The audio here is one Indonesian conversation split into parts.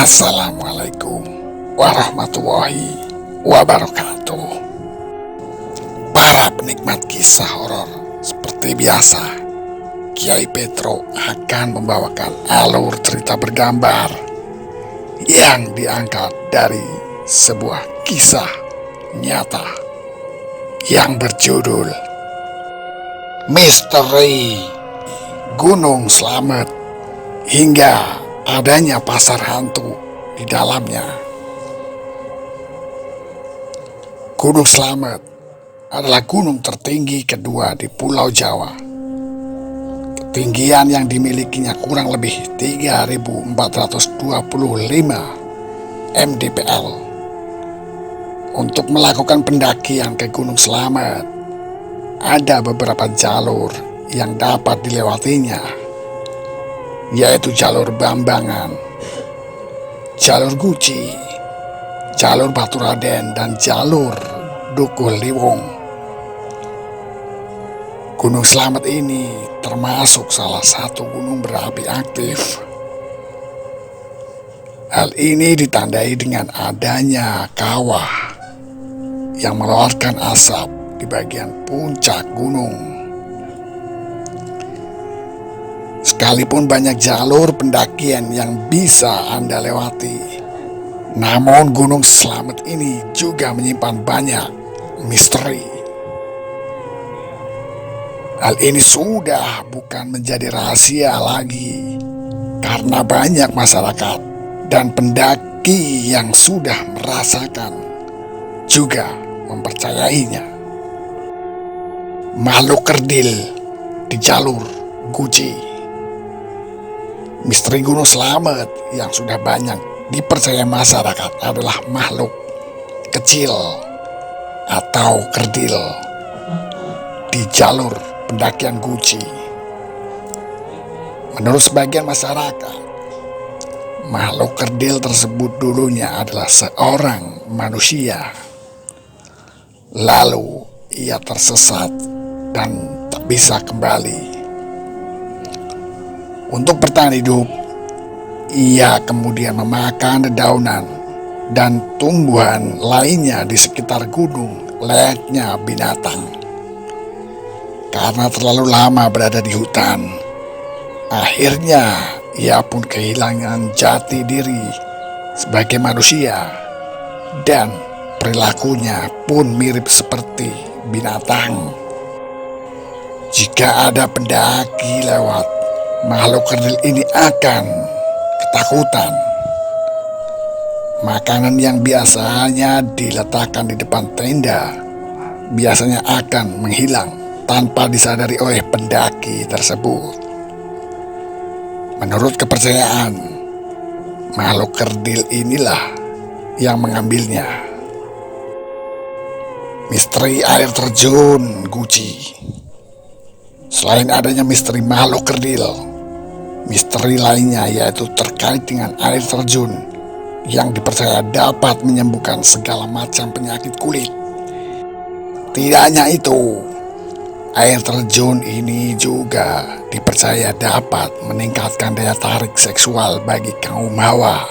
Assalamualaikum warahmatullahi wabarakatuh. Para penikmat kisah horor, seperti biasa, Kiai Petro akan membawakan alur cerita bergambar yang diangkat dari sebuah kisah nyata yang berjudul Misteri Gunung Slamet hingga adanya pasar hantu di dalamnya. Gunung Slamet adalah gunung tertinggi kedua di Pulau Jawa. Ketinggian yang dimilikinya kurang lebih 3.425 mdpl. Untuk melakukan pendakian ke Gunung Slamet, ada beberapa jalur yang dapat dilewatinya, yaitu jalur Bambangan, jalur Guci, jalur Baturaden, dan jalur Dukuh Liwong. Gunung Slamet ini termasuk salah satu gunung berapi aktif. Hal ini ditandai dengan adanya kawah yang mengeluarkan asap di bagian puncak gunung. Sekalipun banyak jalur pendakian yang bisa Anda lewati, namun Gunung Slamet ini juga menyimpan banyak misteri. Hal ini sudah bukan menjadi rahasia lagi, karena banyak masyarakat dan pendaki yang sudah merasakan juga mempercayainya. Makhluk kerdil di jalur Guci. Misteri Gunung Slamet yang sudah banyak dipercaya masyarakat adalah makhluk kecil atau kerdil di jalur pendakian Guci. Menurut sebagian masyarakat, makhluk kerdil tersebut dulunya adalah seorang manusia. Lalu ia tersesat dan tak bisa kembali. Untuk bertahan hidup, ia kemudian memakan dedaunan dan tumbuhan lainnya di sekitar gunung layaknya binatang. Karena terlalu lama berada di hutan, akhirnya ia pun kehilangan jati diri sebagai manusia dan perilakunya pun mirip seperti binatang. Jika ada pendaki lewat, makhluk kerdil ini akan ketakutan. Makanan yang biasanya diletakkan di depan tenda biasanya akan menghilang tanpa disadari oleh pendaki tersebut. Menurut kepercayaan, makhluk kerdil inilah yang mengambilnya. Misteri air terjun Guci. Selain adanya misteri makhluk kerdil, misteri lainnya yaitu terkait dengan air terjun yang dipercaya dapat menyembuhkan segala macam penyakit kulit. Tidak hanya itu, air terjun ini juga dipercaya dapat meningkatkan daya tarik seksual bagi kaum hawa.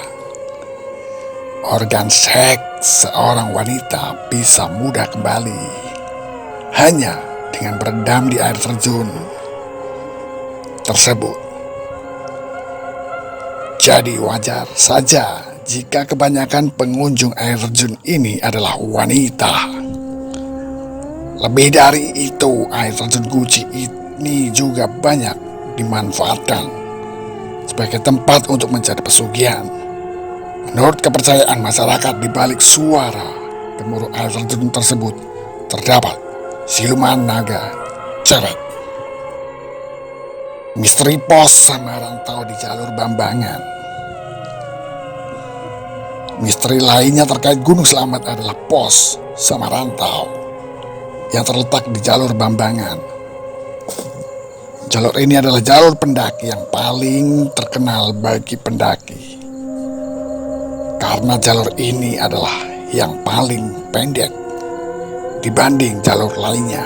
Organ seks seorang wanita bisa mudah kembali hanya dengan berendam di air terjun tersebut. Jadi wajar saja jika kebanyakan pengunjung air terjun ini adalah wanita. Lebih dari itu, air terjun Guci ini juga banyak dimanfaatkan sebagai tempat untuk mencari pesugihan. Menurut kepercayaan masyarakat, di balik suara gemuruh air terjun tersebut terdapat siluman naga ceret. Misteri pos Samarantau di jalur Bambangan. Misteri lainnya terkait Gunung Slamet adalah pos Samarantau yang terletak di jalur Bambangan. Jalur ini adalah jalur pendaki yang paling terkenal bagi pendaki, karena jalur ini adalah yang paling pendek dibanding jalur lainnya.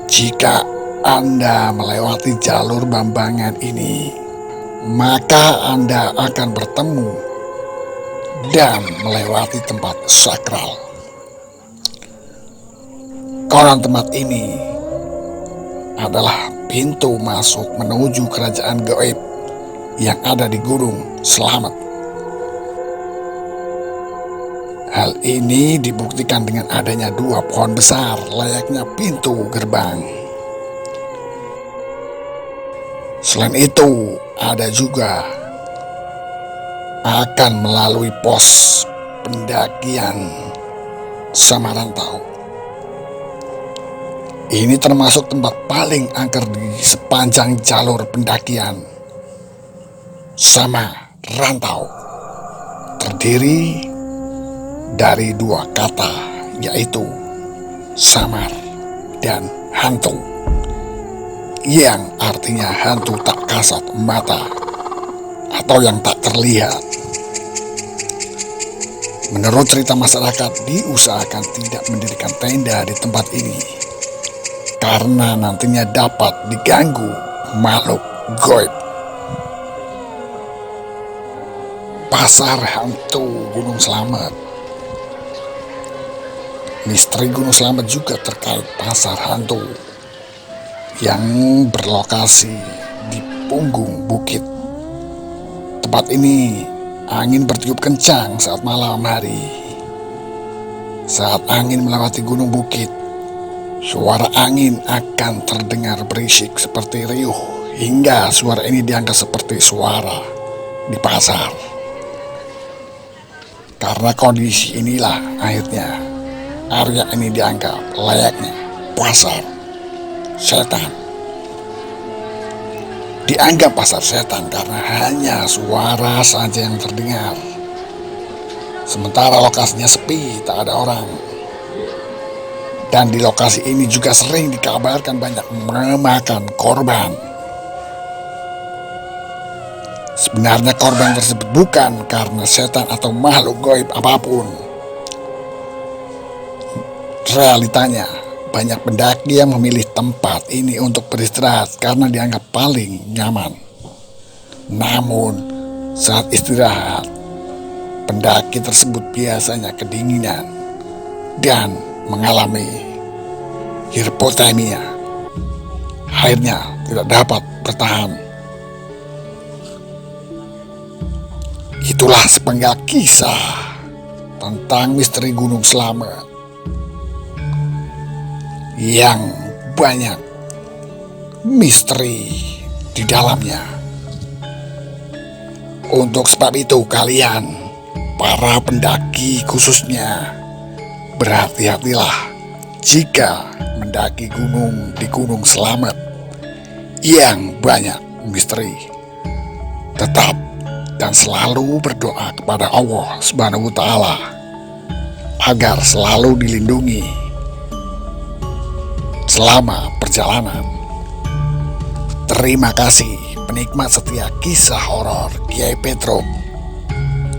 Jika Anda melewati jalur Bambangan ini, maka Anda akan bertemu dan melewati tempat sakral. Konon tempat ini adalah pintu masuk menuju kerajaan gaib yang ada di Gunung Selamat. Hal ini dibuktikan dengan adanya 2 pohon besar layaknya pintu gerbang. Selain itu, ada juga akan melalui pos pendakian sama rantau. Ini termasuk tempat paling angker di sepanjang jalur pendakian sama rantau. Terdiri dari 2 kata, yaitu samar dan hantu, yang artinya hantu tak kasat mata atau yang tak terlihat. Menurut cerita masyarakat, diusahakan tidak mendirikan tenda di tempat ini karena nantinya dapat diganggu makhluk gaib. Pasar hantu Gunung Selamat. Misteri Gunung Selamat juga terkait pasar hantu yang berlokasi di punggung bukit. Tempat ini angin bertiup kencang saat malam hari. Saat angin melewati gunung bukit, suara angin akan terdengar berisik seperti riuh, hingga suara ini dianggap seperti suara di pasar. Karena kondisi inilah akhirnya area ini dianggap layaknya pasar setan. Dianggap pasar setan karena hanya suara saja yang terdengar. Sementara lokasinya sepi, tak ada orang. Dan di lokasi ini juga sering dikabarkan banyak memakan korban. Sebenarnya korban tersebut bukan karena setan atau makhluk gaib apapun. Realitanya, banyak pendaki yang memilih tempat ini untuk beristirahat karena dianggap paling nyaman. Namun, saat istirahat, pendaki tersebut biasanya kedinginan dan mengalami hipotermia. Akhirnya tidak dapat bertahan. Itulah sepenggal kisah tentang misteri Gunung Selamat yang banyak misteri di dalamnya. Untuk sebab itu kalian, para pendaki khususnya, berhati-hatilah jika mendaki gunung di Gunung Selamat yang banyak misteri. Tetap dan selalu berdoa kepada Allah Subhanahu wa Ta'ala agar selalu dilindungi selama perjalanan. Terima kasih penikmat setia kisah horor Kiai Petro.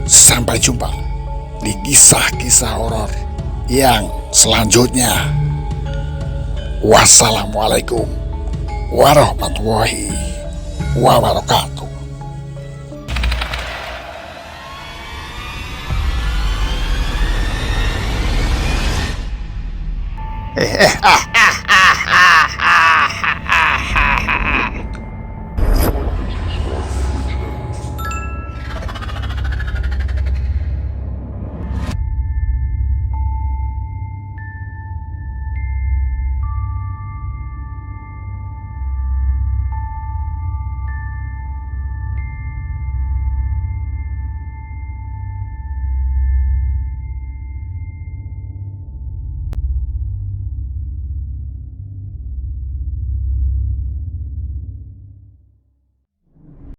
Sampai jumpa di kisah-kisah horor yang selanjutnya. Wassalamualaikum warahmatullahi wabarakatuh.